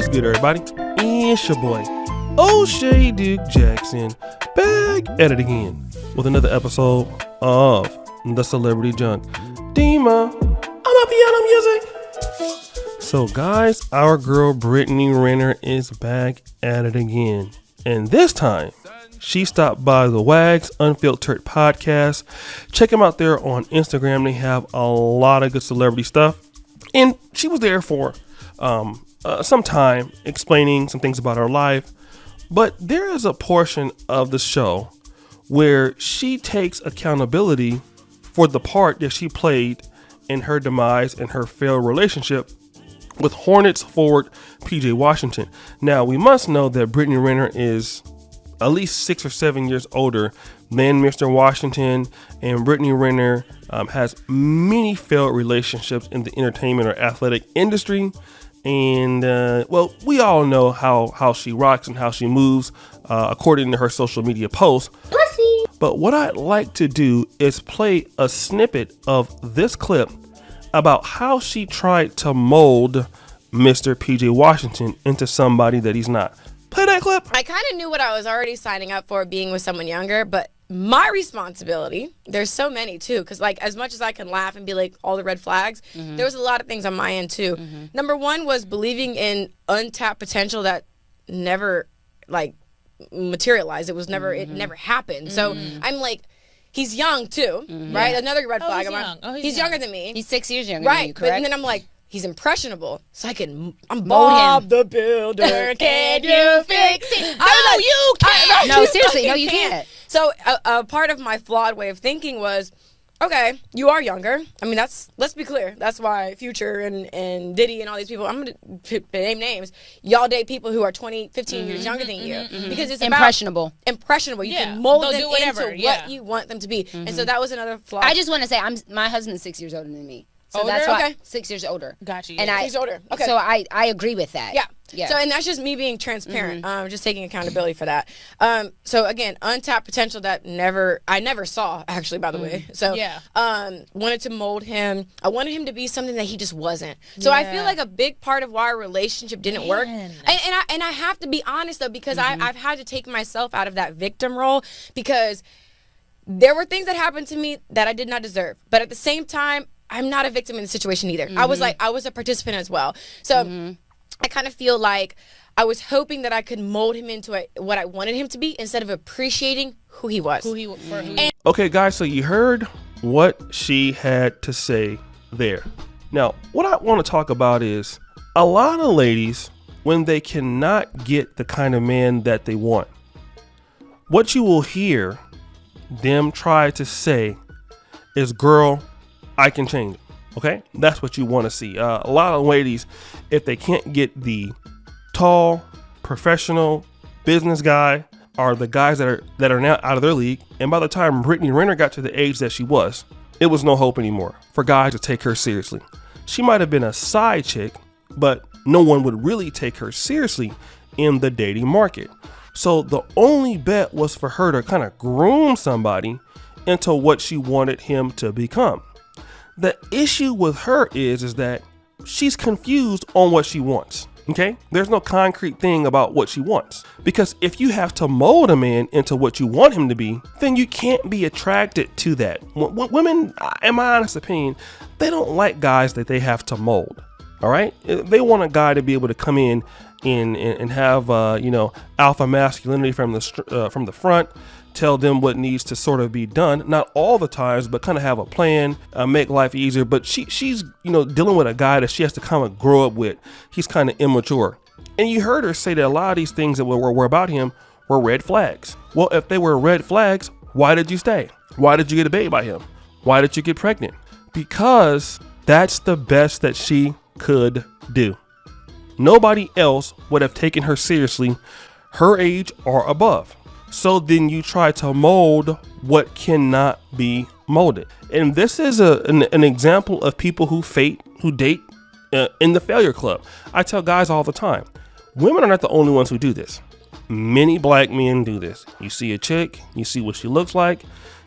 What's good, everybody? It's your boy, O'Shea Duke Jackson, back at it again with another episode of The Celebrity Junk. Dima, I'm a piano music. So, guys, our girl Brittany Renner is back at it again. And this time, she stopped by the Wags Unfiltered podcast. Check them out there on Instagram. They have a lot of good celebrity stuff. And she was there for some time explaining some things about her life. But there is a portion of the show where she takes accountability for the part that she played in her demise and her failed relationship with Hornets forward PJ Washington. Now, we must know that Brittany Renner is at least 6 or 7 years older than Mr. Washington, and Brittany Renner has many failed relationships in the entertainment or athletic industry. And, well, we all know how she rocks and how she moves, according to her social media posts. Pussy. But what I'd like to do is play a snippet of this clip about how she tried to mold Mr. PJ Washington into somebody that he's not. Play that clip. I kind of knew what I was already signing up for, being with someone younger, but my responsibility, there's so many too, because like as much as I can laugh and be like all the red flags, there was a lot of things on my end too. Number one was believing in untapped potential that never like materialized. It was never, it never happened. So I'm like, he's young too, right? Another red flag. He's younger than me. He's 6 years younger than you, correct? But and then I'm like, he's impressionable, so I'm Bob the Builder. Can you fix it? No, you can't. No, seriously, no, you can't. So a part of my flawed way of thinking was, okay, you are younger. I mean, let's be clear. That's why Future and Diddy and all these people, I'm going to name names, y'all date people who are 20, 15 years younger than you. Because it's impressionable. Impressionable. You can mold them into what you want them to be. And so that was another flaw. I just want to say, my husband's 6 years older than me. So older? that's why 6 years older. Got you. And he's older. Okay. So I agree with that. Yeah. So, and that's just me being transparent, just taking accountability for that. So again, untapped potential that I never saw, actually, by the way. So, wanted to mold him. I wanted him to be something that he just wasn't. So I feel like a big part of why our relationship didn't work, and I have to be honest though, because I've had to take myself out of that victim role, because there were things that happened to me that I did not deserve. But at the same time, I'm not a victim in the situation either. I was a participant as well. So I kind of feel like I was hoping that I could mold him into what I wanted him to be, instead of appreciating who he was. Okay, guys, so you heard what she had to say there. Now, what I want to talk about is a lot of ladies, when they cannot get the kind of man that they want, what you will hear them try to say is, girl, I can change it. Okay, that's what you want to see. A lot of ladies, if they can't get the tall, professional business guy, or the guys that are now out of their league, and by the time Brittany Renner got to the age that she was, it was no hope anymore for guys to take her seriously. She might have been a side chick, but no one would really take her seriously in the dating market. So the only bet was for her to kind of groom somebody into what she wanted him to become. The issue with her is that she's confused on what she wants. Okay, there's no concrete thing about what she wants, because if you have to mold a man into what you want him to be, then you can't be attracted to that. Women, in my honest opinion, they don't like guys that they have to mold. All right, they want a guy to be able to come in and have alpha masculinity from the front. Tell them what needs to sort of be done, not all the times, but kind of have a plan, make life easier. But she's dealing with a guy that she has to kind of grow up with. He's kind of immature, and you heard her say that a lot of these things that were about him were red flags. Well, if they were red flags, why did you stay? Why did you get a baby by him? Why did you get pregnant? Because that's the best that she could do. Nobody else would have taken her seriously, her age or above. So then you try to mold what cannot be molded. And this is an example of people who date in the failure club. I tell guys all the time, women are not the only ones who do this. Many black men do this. You see a chick, you see what she looks like,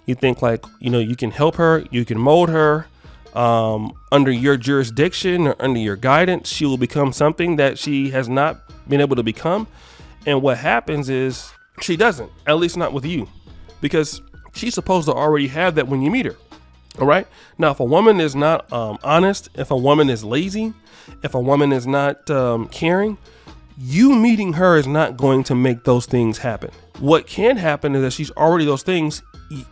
you think like, you can help her, you can mold her, under your jurisdiction or under your guidance, she will become something that she has not been able to become. And what happens is she doesn't, at least not with you, because she's supposed to already have that when you meet her. All right. Now, if a woman is not honest, if a woman is lazy, if a woman is not caring, you meeting her is not going to make those things happen. What can happen is that she's already those things.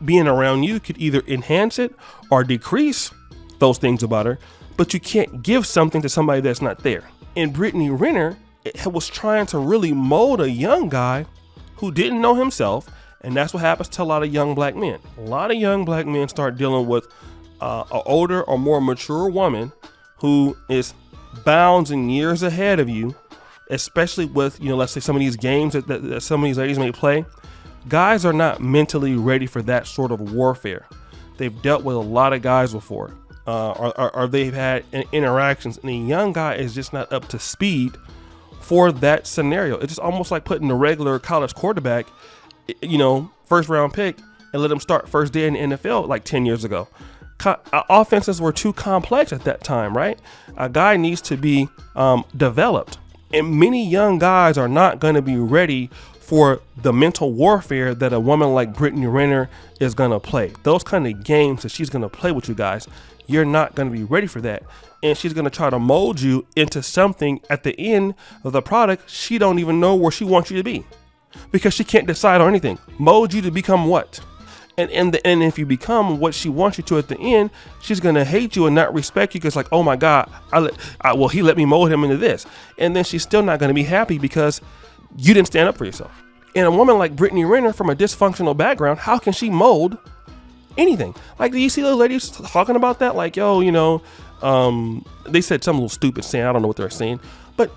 Being around you could either enhance it or decrease those things about her, but you can't give something to somebody that's not there. And Brittany Renner was trying to really mold a young guy who didn't know himself. And that's what happens to a lot of young black men. A lot of young black men start dealing with an older or more mature woman who is bounds and years ahead of you, especially with, let's say some of these games that some of these ladies may play. Guys are not mentally ready for that sort of warfare. They've dealt with a lot of guys before, or they've had interactions, and a young guy is just not up to speed for that scenario. It's just almost like putting a regular college quarterback, first round pick, and let him start first day in the NFL like 10 years ago. Offenses were too complex at that time, right? A guy needs to be developed, and many young guys are not going to be ready for the mental warfare that a woman like Brittany Renner is going to play. Those kind of games that she's going to play with you guys, you're not going to be ready for that. And she's going to try to mold you into something at the end of the product she don't even know where she wants you to be, because she can't decide on anything. Mold you to become what? And if you become what she wants you to at the end, she's going to hate you and not respect you because, like, oh my God, he let me mold him into this. And then she's still not going to be happy because you didn't stand up for yourself. And a woman like Brittany Renner from a dysfunctional background, how can she mold anything? Like, do you see those ladies talking about that? Like, they said some little stupid saying. I don't know what they're saying. But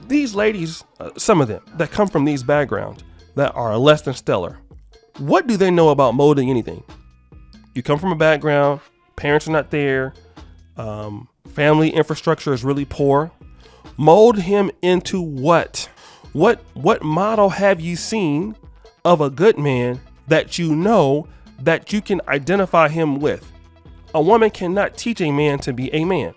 these ladies, some of them that come from these backgrounds that are less than stellar, what do they know about molding anything? You come from a background, parents are not there, family infrastructure is really poor. Mold him into what? What model have you seen of a good man that you know that you can identify him with? A woman cannot teach a man to be a man.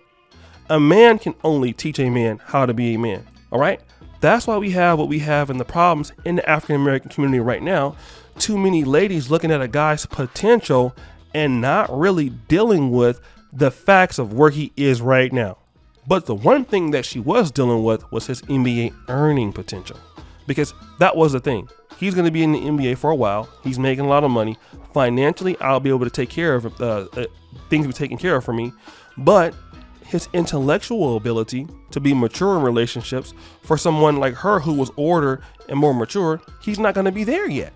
A man can only teach a man how to be a man. All right. That's why we have what we have in the problems in the African American community right now. Too many ladies looking at a guy's potential and not really dealing with the facts of where he is right now. But the one thing that she was dealing with was his NBA earning potential, because that was the thing. He's going to be in the NBA for a while. He's making a lot of money. Financially, I'll be able to take care of things be taken care of for me. But his intellectual ability to be mature in relationships for someone like her who was older and more mature, he's not going to be there yet.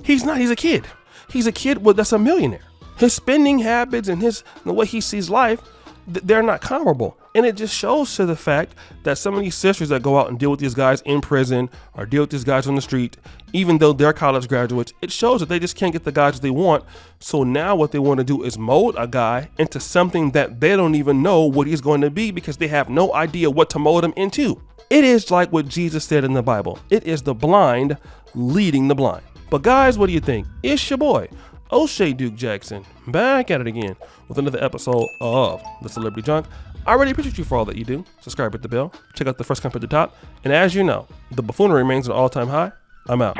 He's not. He's a kid. He's a kid that's a millionaire. His spending habits and the way he sees life, they're not comparable. And it just shows to the fact that some of these sisters that go out and deal with these guys in prison or deal with these guys on the street, even though they're college graduates, it shows that they just can't get the guys that they want. So now what they want to do is mold a guy into something that they don't even know what he's going to be, because they have no idea what to mold him into. It is like what Jesus said in the Bible. It is the blind leading the blind. But guys, what do you think? It's your boy, O'Shea Duke Jackson, back at it again with another episode of The Celebrity Junk. I really appreciate you for all that you do. Subscribe, hit the bell, check out the first comment at the top. And as you know, the buffoonery remains at an all-time high. I'm out.